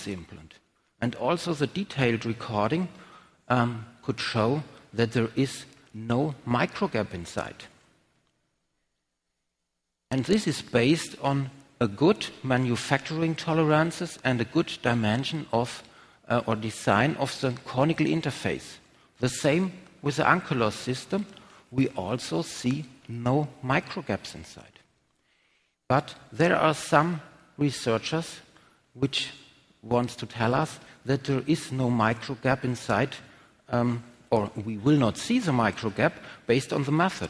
this implant. And also the detailed recording could show that there is no microgap inside. And this is based on a good manufacturing tolerances and a good dimension of or design of the conical interface. The same with the ankylosing system, we also see no microgaps inside. But there are some researchers which want to tell us that there is no microgap inside, or we will not see the microgap based on the method.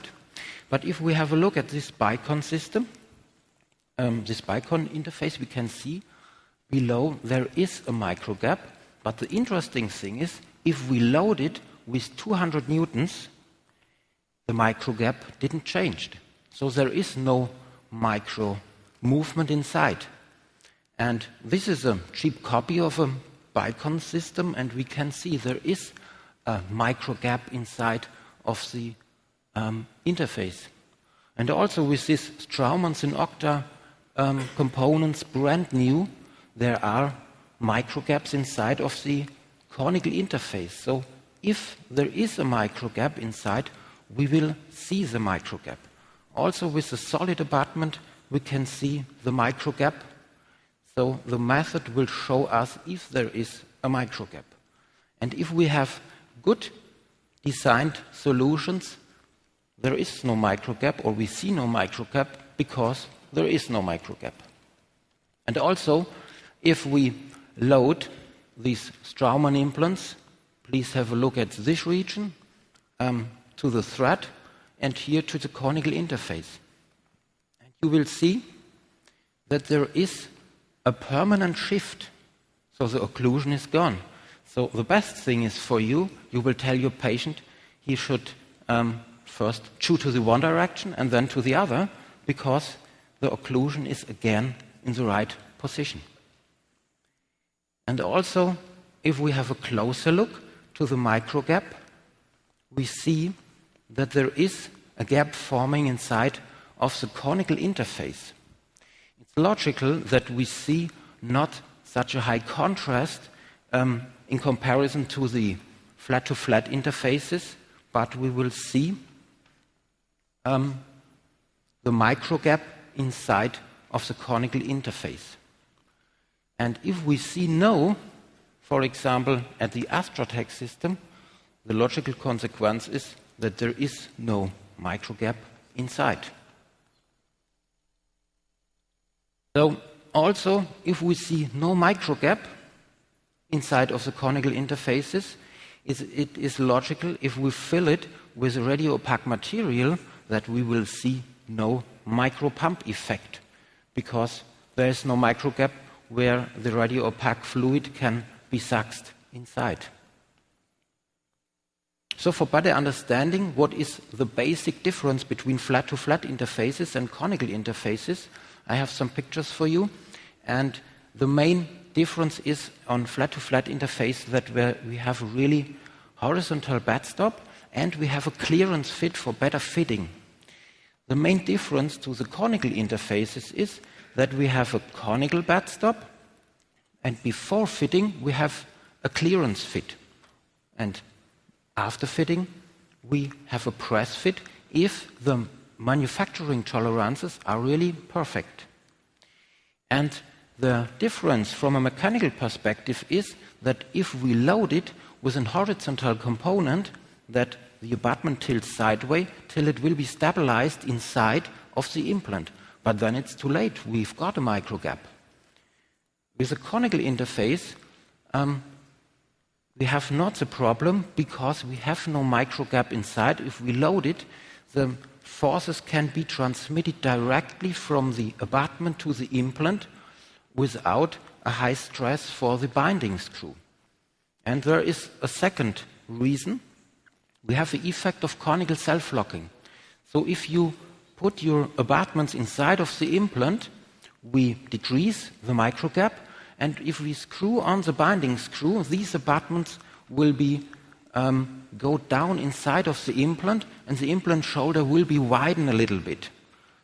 But if we have a look at this Bicon system, this Bicon interface, we can see below there is a microgap. But the interesting thing is, if we load it with 200 newtons, the microgap didn't change. So there is no micro movement inside. And this is a cheap copy of a Bicon system, and we can see there is a microgap inside of the interface. And also with this Straumann's in Octa components brand new, there are microgaps inside of the conical interface. So if there is a microgap inside, we will see the microgap. Also with the solid abutment, we can see the microgap. So the method will show us if there is a microgap. And if we have good designed solutions, there is no microgap, or we see no microgap because there is no microgap. And also, if we load these Straumann implants, please have a look at this region, to the thread, and here to the conical interface. And you will see that there is a permanent shift, so the occlusion is gone. So the best thing is for you, you will tell your patient he should first chew to the one direction and then to the other, because the occlusion is again in the right position. And also, if we have a closer look to the microgap, we see that there is a gap forming inside of the conical interface. It's logical that we see not such a high contrast in comparison to the flat-to-flat interfaces, but we will see the microgap inside of the conical interface. And if we see no, for example, at the Astrotech system, the logical consequence is that there is no microgap inside. So also, if we see no microgap inside of the conical interfaces, it is logical if we fill it with radio-opaque material that we will see no micropump effect, because there is no microgap where the radio-opaque fluid can be sucked inside. So for better understanding what is the basic difference between flat-to-flat interfaces and conical interfaces, I have some pictures for you. And the main difference is on flat-to-flat interface that we have a really horizontal bed stop and we have a clearance fit for better fitting. The main difference to the conical interfaces is that we have a conical bed stop, and before fitting we have a clearance fit. And after fitting, we have a press fit if the manufacturing tolerances are really perfect. And the difference from a mechanical perspective is that if we load it with a horizontal component, that the abutment tilts sideways till it will be stabilized inside of the implant. But then it's too late. We've got a microgap. With a conical interface, we have not the problem because we have no microgap inside. If we load it, the forces can be transmitted directly from the abutment to the implant without a high stress for the binding screw. And there is a second reason. We have the effect of conical self-locking. So if you put your abutments inside of the implant, we decrease the microgap, and if we screw on the binding screw, these abutments will be go down inside of the implant, and the implant shoulder will be widened a little bit.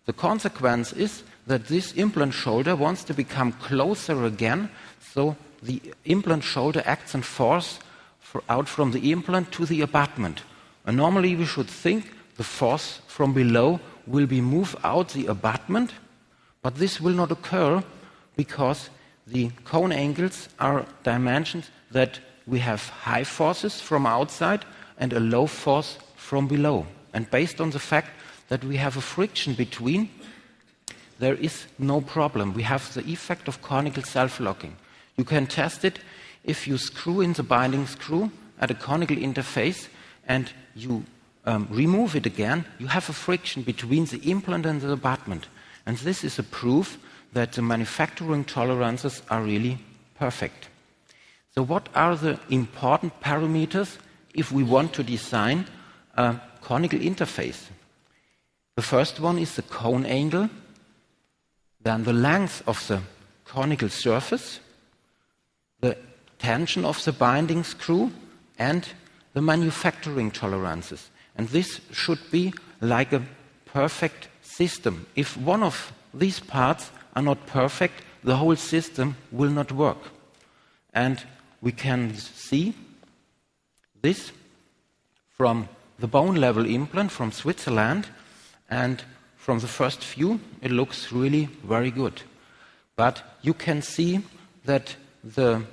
The consequence is that this implant shoulder wants to become closer again, so the implant shoulder acts and force out from the implant to the abutment. And normally we should think the force from below will be moved out the abutment, but this will not occur because the cone angles are dimensions that we have high forces from outside and a low force from below. And based on the fact that we have a friction between, there is no problem. We have the effect of conical self-locking. You can test it if you screw in the binding screw at a conical interface and you remove it again, you have a friction between the implant and the abutment. And this is a proof that the manufacturing tolerances are really perfect. So what are the important parameters if we want to design a conical interface? The first one is the cone angle, then the length of the conical surface, the tension of the binding screw, and the manufacturing tolerances. And this should be like a perfect system. If one of these parts are not perfect, the whole system will not work. And we can see this from the bone level implant from Switzerland, and from the first view it looks really very good. But you can see that the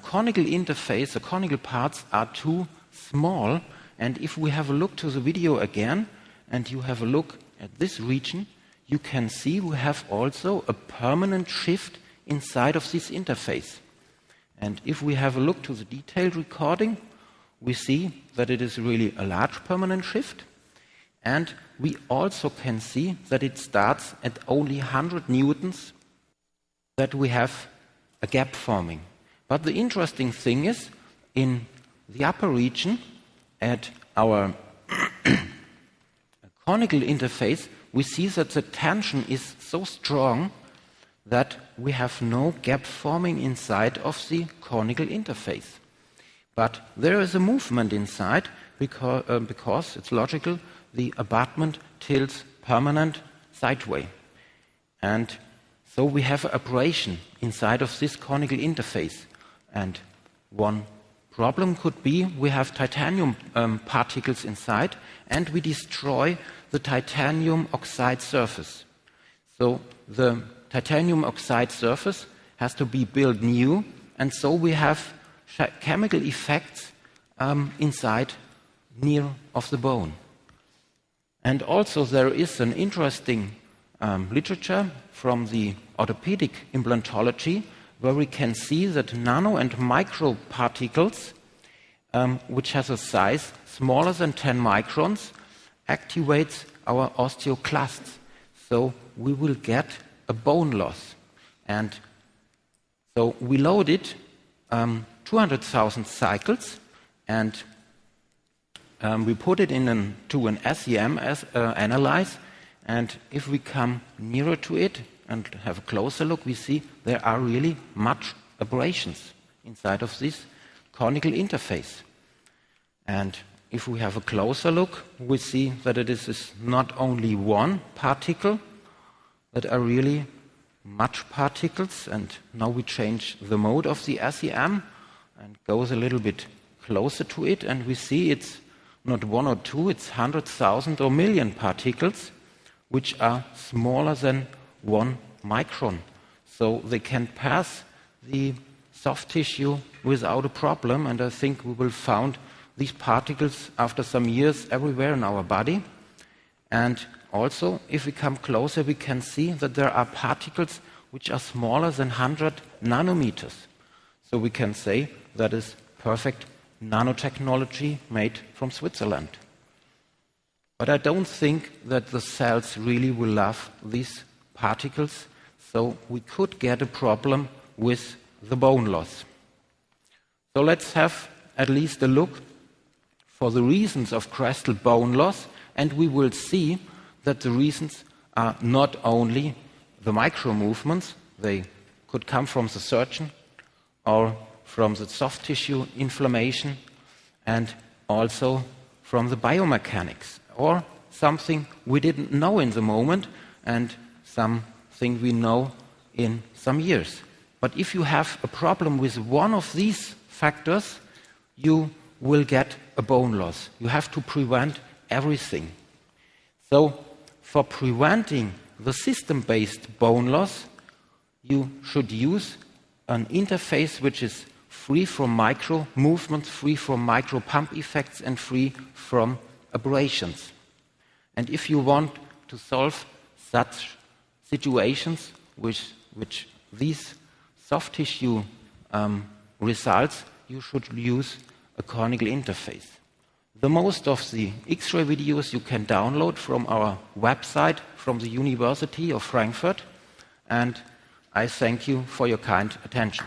conical interface, the conical parts are too small, and if we have a look to the video again and you have a look at this region, you can see we have also a permanent shift inside of this interface. And if we have a look to the detailed recording, we see that it is really a large permanent shift. And we also can see that it starts at only 100 newtons, that we have a gap forming. But the interesting thing is, in the upper region, at our conical interface, we see that the tension is so strong that we have no gap forming inside of the conical interface. But there is a movement inside because it's logical, the abutment tilts permanent sideways. And so we have abrasion inside of this conical interface. And one problem could be we have titanium particles inside and we destroy the titanium oxide surface. So the titanium oxide surface has to be built new, and so we have chemical effects inside near of the bone. And also there is an interesting literature from the orthopedic implantology where we can see that nano and micro particles, which has a size smaller than 10 microns, activates our osteoclasts. So we will get a bone loss. And so we loaded 200,000 cycles and we put it to an SEM analyze. And if we come nearer to it and have a closer look, we see there are really much abrasions inside of this conical interface. And if we have a closer look, we see that it is not only one particle, that are really much particles. And now we change the mode of the SEM and goes a little bit closer to it, and we see it's not one or two, it's 100,000 or million particles, which are smaller than 1 micron. So they can pass the soft tissue without a problem, and I think we will find these particles after some years everywhere in our body. And also, if we come closer, we can see that there are particles which are smaller than 100 nanometers. So we can say that is perfect nanotechnology made from Switzerland. But I don't think that the cells really will love these particles, so we could get a problem with the bone loss. So let's have at least a look for the reasons of crestal bone loss, and we will see that the reasons are not only the micro movements, they could come from the surgeon or from the soft tissue inflammation, and also from the biomechanics, or something we didn't know in the moment and something we know in some years. But if you have a problem with one of these factors, you will get a bone loss. You have to prevent everything. So for preventing the system-based bone loss, you should use an interface which is free from micro movements, free from micro pump effects, and free from abrasions. And if you want to solve such situations which these soft tissue results, you should use a conical interface. The most of the X-ray videos you can download from our website, from the University of Frankfurt, and I thank you for your kind attention.